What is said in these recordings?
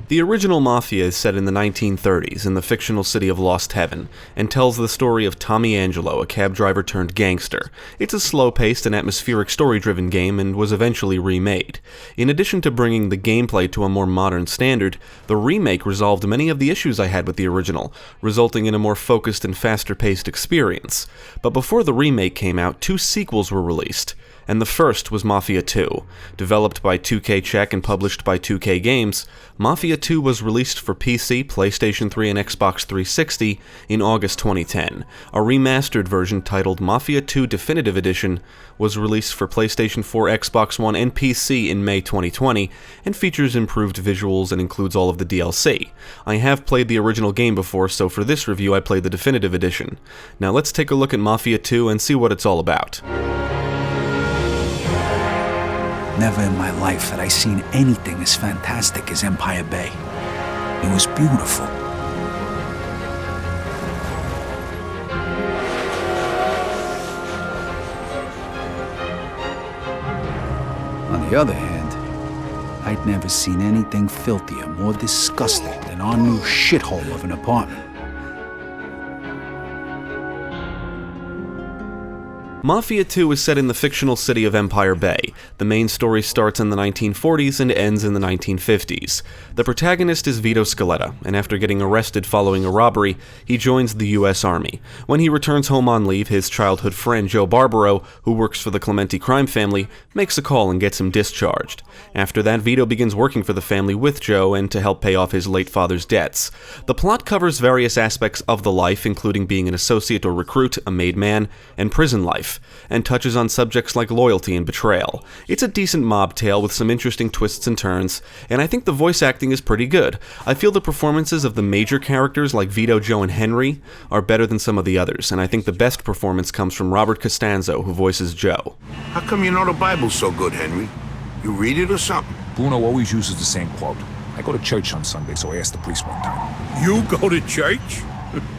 The original Mafia is set in the 1930s in the fictional city of Lost Heaven, and tells the story of Tommy Angelo, a cab driver turned gangster. It's a slow-paced and atmospheric story-driven game and was eventually remade. In addition to bringing the gameplay to a more modern standard, the remake resolved many of the issues I had with the original, resulting in a more focused and faster-paced experience. But before the remake came out, 2 sequels were released, and the first was Mafia II. Developed by 2K Czech and published by 2K Games, Mafia II was released for PC, PlayStation 3, and Xbox 360 in August 2010. A remastered version titled Mafia II Definitive Edition was released for PlayStation 4, Xbox One, and PC in May 2020, and features improved visuals and includes all of the DLC. I have played the original game before, so for this review I played the Definitive Edition. Now let's take a look at Mafia II and see what it's all about. Never in my life had I seen anything as fantastic as Empire Bay. It was beautiful. On the other hand, I'd never seen anything filthier, more disgusting than our new shithole of an apartment. Mafia II is set in the fictional city of Empire Bay. The main story starts in the 1940s and ends in the 1950s. The protagonist is Vito Scaletta, and after getting arrested following a robbery, he joins the US Army. When he returns home on leave, his childhood friend Joe Barbaro, who works for the Clementi crime family, makes a call and gets him discharged. After that, Vito begins working for the family with Joe and to help pay off his late father's debts. The plot covers various aspects of the life, including being an associate or recruit, a made man, and prison life, and touches on subjects like loyalty and betrayal. It's a decent mob tale with some interesting twists and turns, and I think the voice acting is pretty good. I feel the performances of the major characters like Vito, Joe, and Henry are better than some of the others, and I think the best performance comes from Robert Costanzo, who voices Joe. How come you know the Bible so good, Henry? You read it or something? Bruno always uses the same quote. I go to church on Sunday, so I asked the priest one time. You go to church?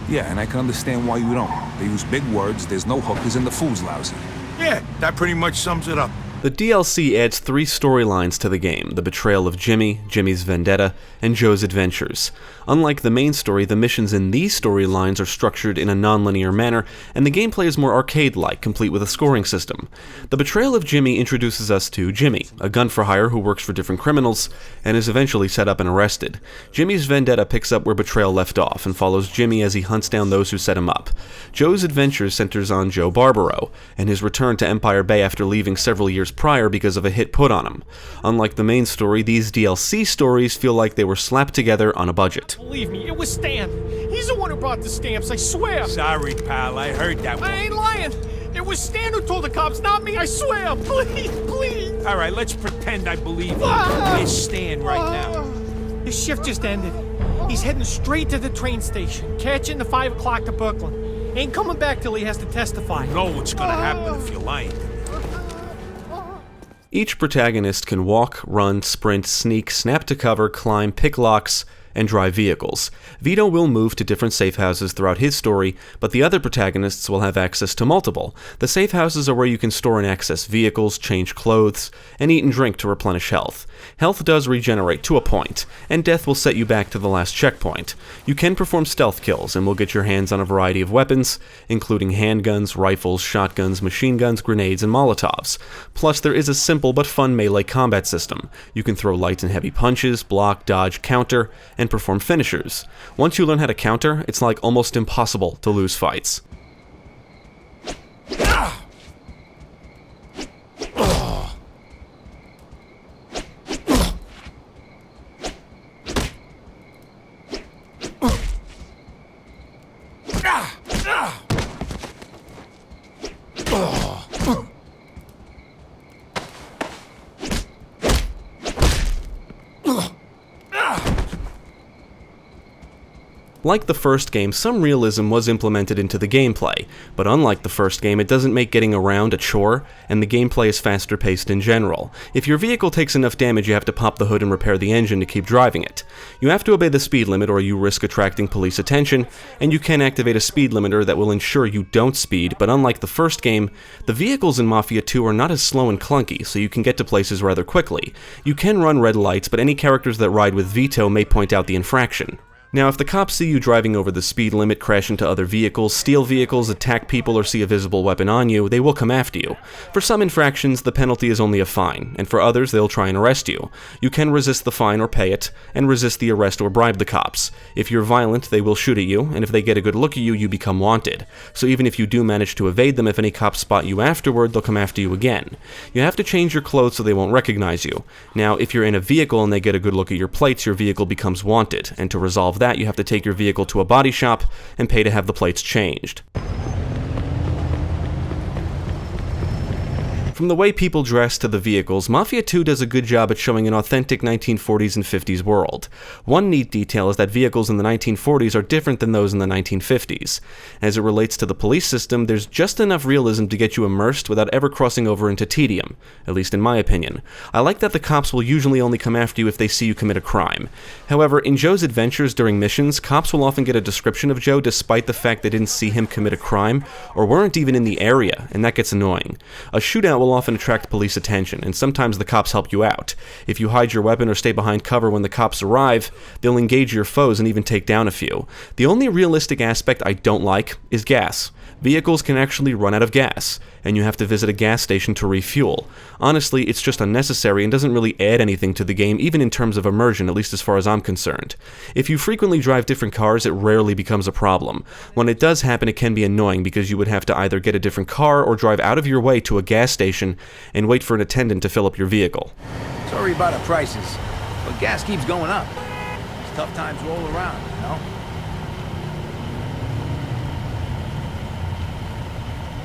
Yeah, and I can understand why you don't. They use big words, there's no hookers, and the food's lousy. Yeah, that pretty much sums it up. The DLC adds 3 storylines to the game: the betrayal of Jimmy, Jimmy's vendetta, and Joe's adventures. Unlike the main story, the missions in these storylines are structured in a non-linear manner, and the gameplay is more arcade-like, complete with a scoring system. The betrayal of Jimmy introduces us to Jimmy, a gun-for-hire who works for different criminals, and is eventually set up and arrested. Jimmy's vendetta picks up where betrayal left off, and follows Jimmy as he hunts down those who set him up. Joe's adventures centers on Joe Barbaro, and his return to Empire Bay after leaving several years prior because of a hit put on him. Unlike the main story, these DLC stories feel like they were slapped together on a budget. Believe me, it was Stan. He's the one who brought the stamps, I swear. Sorry, pal, I heard that one. I ain't lying. It was Stan who told the cops, not me, I swear. Please, please. All right, let's pretend I believe you. Where's Stan right now? His shift just ended. He's heading straight to the train station, catching the 5 o'clock to Brooklyn. Ain't coming back till he has to testify. You know what's gonna happen if you're lying. Each protagonist can walk, run, sprint, sneak, snap to cover, climb, pick locks, and drive vehicles. Vito will move to different safe houses throughout his story, but the other protagonists will have access to multiple. The safe houses are where you can store and access vehicles, change clothes, and eat and drink to replenish health. Health does regenerate to a point, and death will set you back to the last checkpoint. You can perform stealth kills, and will get your hands on a variety of weapons, including handguns, rifles, shotguns, machine guns, grenades, and Molotovs. Plus, there is a simple but fun melee combat system. You can throw light and heavy punches, block, dodge, counter, and perform finishers. Once you learn how to counter, it's like almost impossible to lose fights. Like the first game, some realism was implemented into the gameplay, but unlike the first game, it doesn't make getting around a chore, and the gameplay is faster paced in general. If your vehicle takes enough damage, you have to pop the hood and repair the engine to keep driving it. You have to obey the speed limit or you risk attracting police attention, and you can activate a speed limiter that will ensure you don't speed, but unlike the first game, the vehicles in Mafia II are not as slow and clunky, so you can get to places rather quickly. You can run red lights, but any characters that ride with Vito may point out the infraction. Now, if the cops see you driving over the speed limit, crash into other vehicles, steal vehicles, attack people, or see a visible weapon on you, they will come after you. For some infractions, the penalty is only a fine, and for others, they'll try and arrest you. You can resist the fine or pay it, and resist the arrest or bribe the cops. If you're violent, they will shoot at you, and if they get a good look at you, you become wanted. So even if you do manage to evade them, if any cops spot you afterward, they'll come after you again. You have to change your clothes so they won't recognize you. Now, if you're in a vehicle and they get a good look at your plates, your vehicle becomes wanted, and to resolve that, you have to take your vehicle to a body shop and pay to have the plates changed. From the way people dress to the vehicles, Mafia II does a good job at showing an authentic 1940s and 50s world. One neat detail is that vehicles in the 1940s are different than those in the 1950s. As it relates to the police system, there's just enough realism to get you immersed without ever crossing over into tedium, at least in my opinion. I like that the cops will usually only come after you if they see you commit a crime. However, in Joe's adventures during missions, cops will often get a description of Joe despite the fact they didn't see him commit a crime or weren't even in the area, and that gets annoying. A shootout will often attract police attention, and sometimes the cops help you out. If you hide your weapon or stay behind cover when the cops arrive, they'll engage your foes and even take down a few. The only realistic aspect I don't like is gas. Vehicles can actually run out of gas, and you have to visit a gas station to refuel. Honestly, it's just unnecessary and doesn't really add anything to the game, even in terms of immersion, at least as far as I'm concerned. If you frequently drive different cars, it rarely becomes a problem. When it does happen, it can be annoying because you would have to either get a different car or drive out of your way to a gas station and wait for an attendant to fill up your vehicle. Sorry about the prices, but gas keeps going up. It's tough times roll around, you know?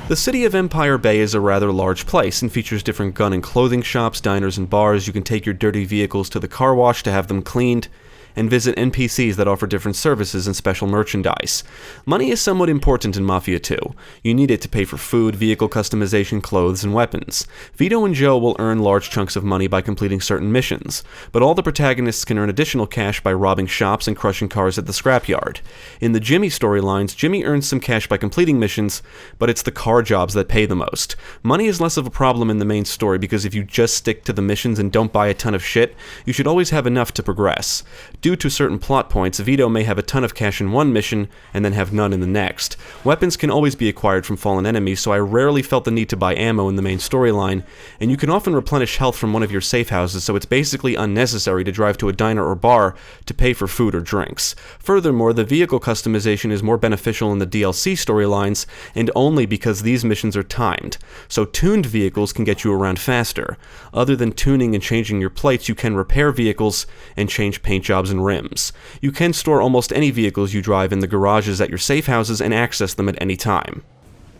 The city of Empire Bay is a rather large place and features different gun and clothing shops, diners and bars. You can take your dirty vehicles to the car wash to have them cleaned, and visit NPCs that offer different services and special merchandise. Money is somewhat important in Mafia II. You need it to pay for food, vehicle customization, clothes, and weapons. Vito and Joe will earn large chunks of money by completing certain missions, but all the protagonists can earn additional cash by robbing shops and crushing cars at the scrapyard. In the Jimmy storylines, Jimmy earns some cash by completing missions, but it's the car jobs that pay the most. Money is less of a problem in the main story because if you just stick to the missions and don't buy a ton of shit, you should always have enough to progress. Due to certain plot points, Vito may have a ton of cash in one mission and then have none in the next. Weapons can always be acquired from fallen enemies, so I rarely felt the need to buy ammo in the main storyline, and you can often replenish health from one of your safe houses, so it's basically unnecessary to drive to a diner or bar to pay for food or drinks. Furthermore, the vehicle customization is more beneficial in the DLC storylines, and only because these missions are timed, so tuned vehicles can get you around faster. Other than tuning and changing your plates, you can repair vehicles and change paint jobs and rims. You can store almost any vehicles you drive in the garages at your safe houses and access them at any time.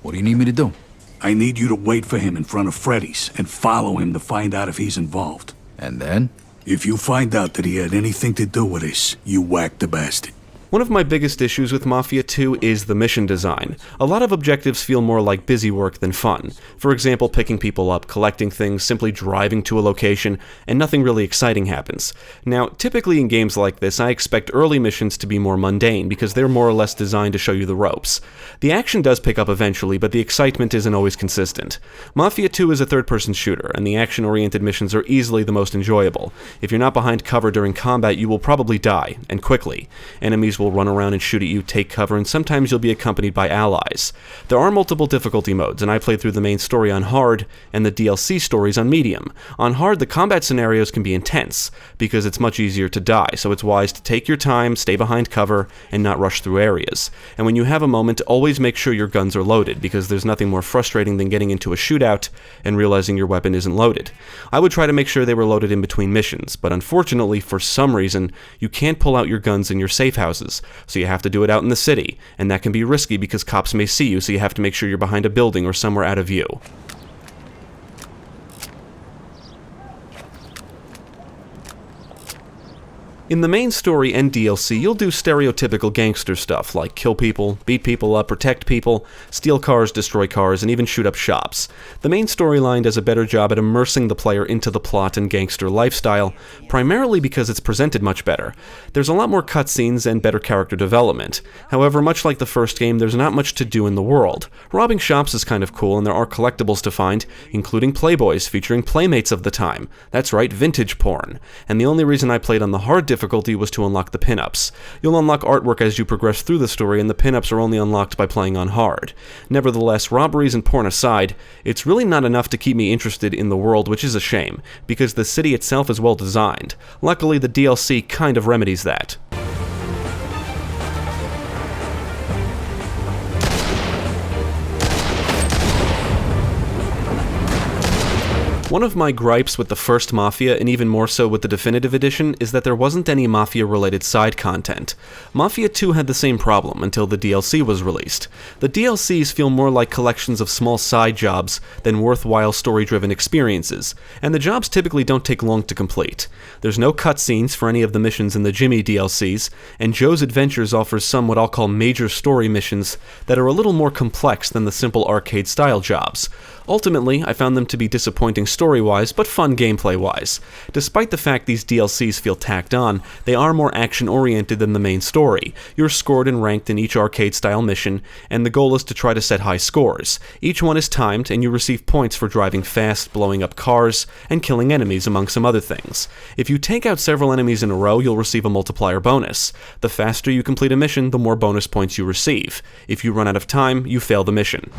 What do you need me to do? I need you to wait for him in front of Freddy's and follow him to find out if he's involved. And then? If you find out that he had anything to do with this, you whack the bastard. One of my biggest issues with Mafia II is the mission design. A lot of objectives feel more like busy work than fun. For example, picking people up, collecting things, simply driving to a location, and nothing really exciting happens. Now, typically in games like this, I expect early missions to be more mundane because they're more or less designed to show you the ropes. The action does pick up eventually, but the excitement isn't always consistent. Mafia II is a third-person shooter, and the action-oriented missions are easily the most enjoyable. If you're not behind cover during combat, you will probably die, and quickly. Enemies will run around and shoot at you, take cover, and sometimes you'll be accompanied by allies. There are multiple difficulty modes, and I played through the main story on hard and the DLC stories on medium. On hard, the combat scenarios can be intense, because it's much easier to die, so it's wise to take your time, stay behind cover, and not rush through areas. And when you have a moment, always make sure your guns are loaded, because there's nothing more frustrating than getting into a shootout and realizing your weapon isn't loaded. I would try to make sure they were loaded in between missions, but unfortunately, for some reason, you can't pull out your guns in your safe houses, so you have to do it out in the city, and that can be risky because cops may see you, so you have to make sure you're behind a building or somewhere out of view. In the main story and DLC, you'll do stereotypical gangster stuff like kill people, beat people up, protect people, steal cars, destroy cars, and even shoot up shops. The main storyline does a better job at immersing the player into the plot and gangster lifestyle, primarily because it's presented much better. There's a lot more cutscenes and better character development. However, much like the first game, there's not much to do in the world. Robbing shops is kind of cool, and there are collectibles to find, including Playboys featuring playmates of the time. That's right, vintage porn. And the only reason I played on the hard difficulty was to unlock the pinups. You'll unlock artwork as you progress through the story, and the pinups are only unlocked by playing on hard. Nevertheless, robberies and porn aside, it's really not enough to keep me interested in the world, which is a shame, because the city itself is well designed. Luckily, the DLC kind of remedies that. One of my gripes with the first Mafia, and even more so with the Definitive Edition, is that there wasn't any Mafia-related side content. Mafia II had the same problem until the DLC was released. The DLCs feel more like collections of small side jobs than worthwhile story-driven experiences, and the jobs typically don't take long to complete. There's no cutscenes for any of the missions in the Jimmy DLCs, and Joe's Adventures offers some what I'll call major story missions that are a little more complex than the simple arcade-style jobs. Ultimately, I found them to be disappointing story-wise, but fun gameplay-wise. Despite the fact these DLCs feel tacked on, they are more action-oriented than the main story. You're scored and ranked in each arcade-style mission, and the goal is to try to set high scores. Each one is timed, and you receive points for driving fast, blowing up cars, and killing enemies, among some other things. If you take out several enemies in a row, you'll receive a multiplier bonus. The faster you complete a mission, the more bonus points you receive. If you run out of time, you fail the mission.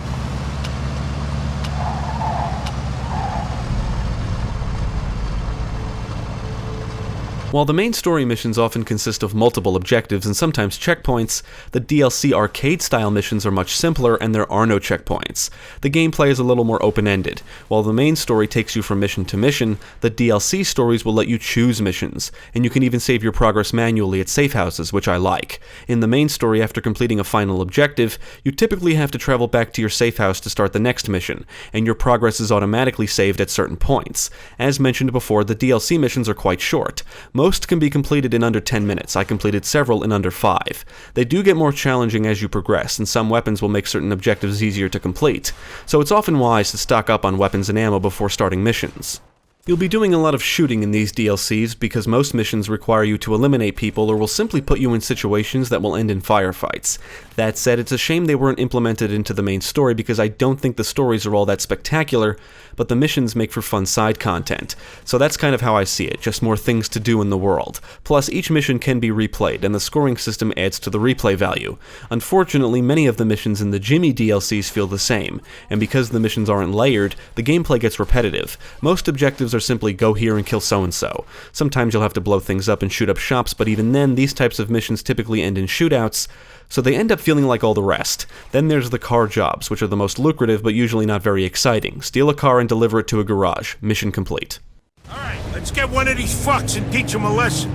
While the main story missions often consist of multiple objectives and sometimes checkpoints, the DLC arcade-style missions are much simpler and there are no checkpoints. The gameplay is a little more open-ended. While the main story takes you from mission to mission, the DLC stories will let you choose missions, and you can even save your progress manually at safe houses, which I like. In the main story, after completing a final objective, you typically have to travel back to your safe house to start the next mission, and your progress is automatically saved at certain points. As mentioned before, the DLC missions are quite short. Most can be completed in under 10 minutes. I completed several in under 5. They do get more challenging as you progress, and some weapons will make certain objectives easier to complete, so it's often wise to stock up on weapons and ammo before starting missions. You'll be doing a lot of shooting in these DLCs because most missions require you to eliminate people or will simply put you in situations that will end in firefights. That said, it's a shame they weren't implemented into the main story because I don't think the stories are all that spectacular, but the missions make for fun side content. So that's kind of how I see it, just more things to do in the world. Plus, each mission can be replayed, and the scoring system adds to the replay value. Unfortunately, many of the missions in the Jimmy DLCs feel the same, and because the missions aren't layered, the gameplay gets repetitive. Most objectives are simply go here and kill so-and-so. Sometimes you'll have to blow things up and shoot up shops, but even then, these types of missions typically end in shootouts, so they end up feeling like all the rest. Then there's the car jobs, which are the most lucrative but usually not very exciting. Steal a car and deliver it to a garage. Mission complete. Alright, let's get one of these fucks and teach him a lesson.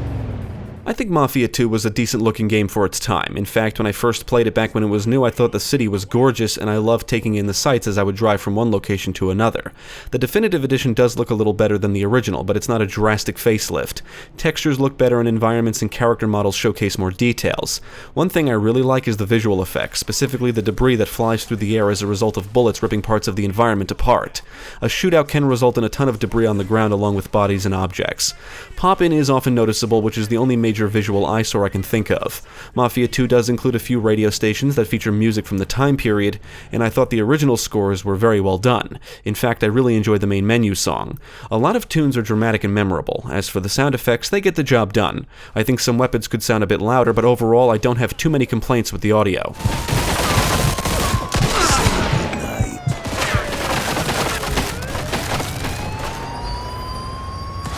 I think Mafia II was a decent looking game for its time. In fact, when I first played it back when it was new, I thought the city was gorgeous and I loved taking in the sights as I would drive from one location to another. The Definitive Edition does look a little better than the original, but it's not a drastic facelift. Textures look better and environments and character models showcase more details. One thing I really like is the visual effects, specifically the debris that flies through the air as a result of bullets ripping parts of the environment apart. A shootout can result in a ton of debris on the ground along with bodies and objects. Pop-in is often noticeable, which is the only major visual eyesore I can think of. Mafia 2 does include a few radio stations that feature music from the time period, and I thought the original scores were very well done. In fact, I really enjoyed the main menu song. A lot of tunes are dramatic and memorable. As for the sound effects, they get the job done. I think some weapons could sound a bit louder, but overall I don't have too many complaints with the audio.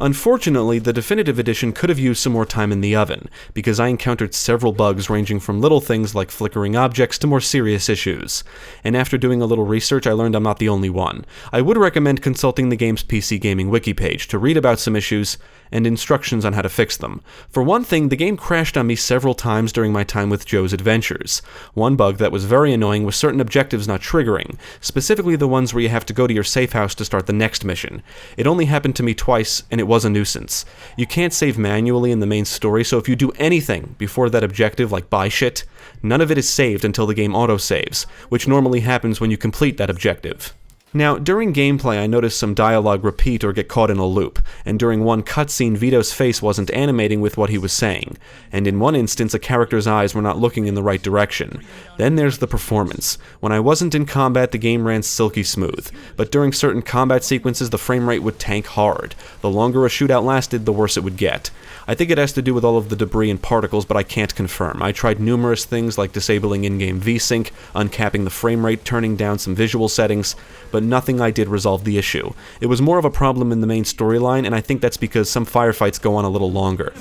Unfortunately, the Definitive Edition could have used some more time in the oven, because I encountered several bugs ranging from little things like flickering objects to more serious issues. And after doing a little research, I learned I'm not the only one. I would recommend consulting the game's PC Gaming wiki page to read about some issues and instructions on how to fix them. For one thing, the game crashed on me several times during my time with Joe's Adventures. One bug that was very annoying was certain objectives not triggering, specifically the ones where you have to go to your safe house to start the next mission. It only happened to me twice, and it was a nuisance. You can't save manually in the main story, so if you do anything before that objective, like buy shit, none of it is saved until the game autosaves, which normally happens when you complete that objective. Now, during gameplay I noticed some dialogue repeat or get caught in a loop, and during one cutscene Vito's face wasn't animating with what he was saying, and in one instance a character's eyes were not looking in the right direction. Then there's the performance. When I wasn't in combat the game ran silky smooth, but during certain combat sequences the frame rate would tank hard. The longer a shootout lasted, the worse it would get. I think it has to do with all of the debris and particles, but I can't confirm. I tried numerous things like disabling in-game VSync, uncapping the frame rate, turning down some visual settings, but nothing I did resolved the issue. It was more of a problem in the main storyline, and I think that's because some firefights go on a little longer.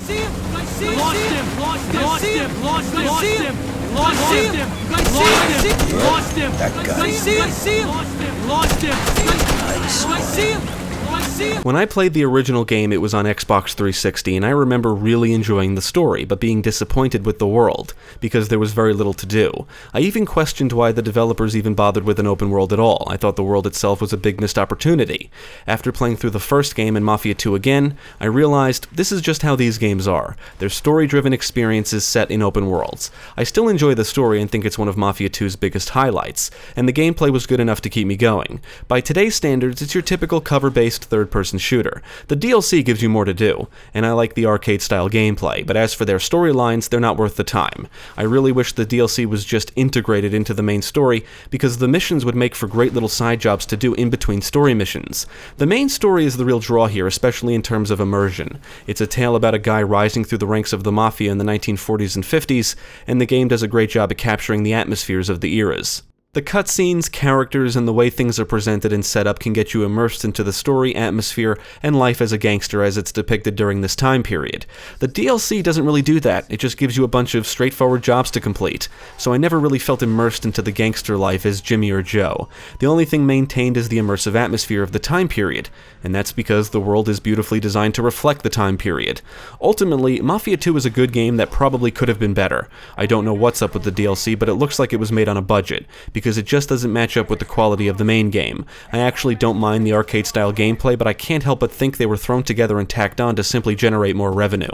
When I played the original game, it was on Xbox 360, and I remember really enjoying the story, but being disappointed with the world, because there was very little to do. I even questioned why the developers even bothered with an open world at all. I thought the world itself was a big missed opportunity. After playing through the first game and Mafia II again, I realized this is just how these games are. They're story-driven experiences set in open worlds. I still enjoy the story and think it's one of Mafia II's biggest highlights, and the gameplay was good enough to keep me going. By today's standards, it's your typical cover-based third-person shooter. The DLC gives you more to do, and I like the arcade-style gameplay, but as for their storylines, they're not worth the time. I really wish the DLC was just integrated into the main story, because the missions would make for great little side jobs to do in between story missions. The main story is the real draw here, especially in terms of immersion. It's a tale about a guy rising through the ranks of the Mafia in the 1940s and 50s, and the game does a great job at capturing the atmospheres of the eras. The cutscenes, characters, and the way things are presented and set up can get you immersed into the story, atmosphere, and life as a gangster as it's depicted during this time period. The DLC doesn't really do that, it just gives you a bunch of straightforward jobs to complete, so I never really felt immersed into the gangster life as Jimmy or Joe. The only thing maintained is the immersive atmosphere of the time period, and that's because the world is beautifully designed to reflect the time period. Ultimately, Mafia II is a good game that probably could have been better. I don't know what's up with the DLC, but it looks like it was made on a budget, because it just doesn't match up with the quality of the main game. I actually don't mind the arcade-style gameplay, but I can't help but think they were thrown together and tacked on to simply generate more revenue.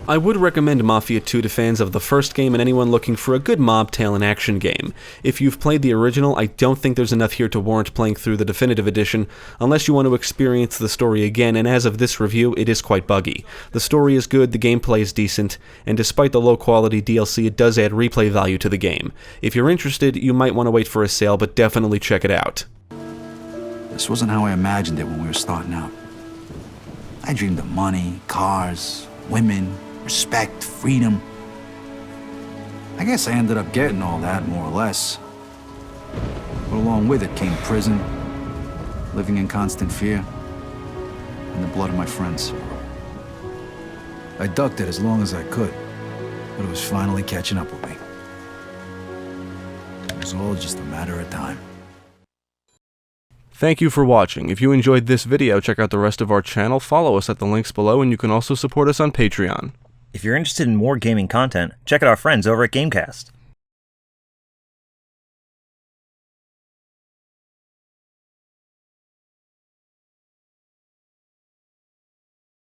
I would recommend Mafia II to fans of the first game and anyone looking for a good mob tale and action game. If you've played the original, I don't think there's enough here to warrant playing through the definitive edition, unless you want to experience the story again, and as of this review, it is quite buggy. The story is good, the gameplay is decent, and despite the low-quality DLC, it does add replay value to the game. If you're interested, you might want to wait for a sale, but definitely check it out. This wasn't how I imagined it when we were starting out. I dreamed of money, cars, women, respect, freedom. I guess I ended up getting all that, more or less. But along with it came prison, living in constant fear, and the blood of my friends. I ducked it as long as I could, but it was finally catching up with me. It was all just a matter of time. Thank you for watching. If you enjoyed this video, check out the rest of our channel, follow us at the links below, and you can also support us on Patreon. If you're interested in more gaming content, check out our friends over at Gamecast.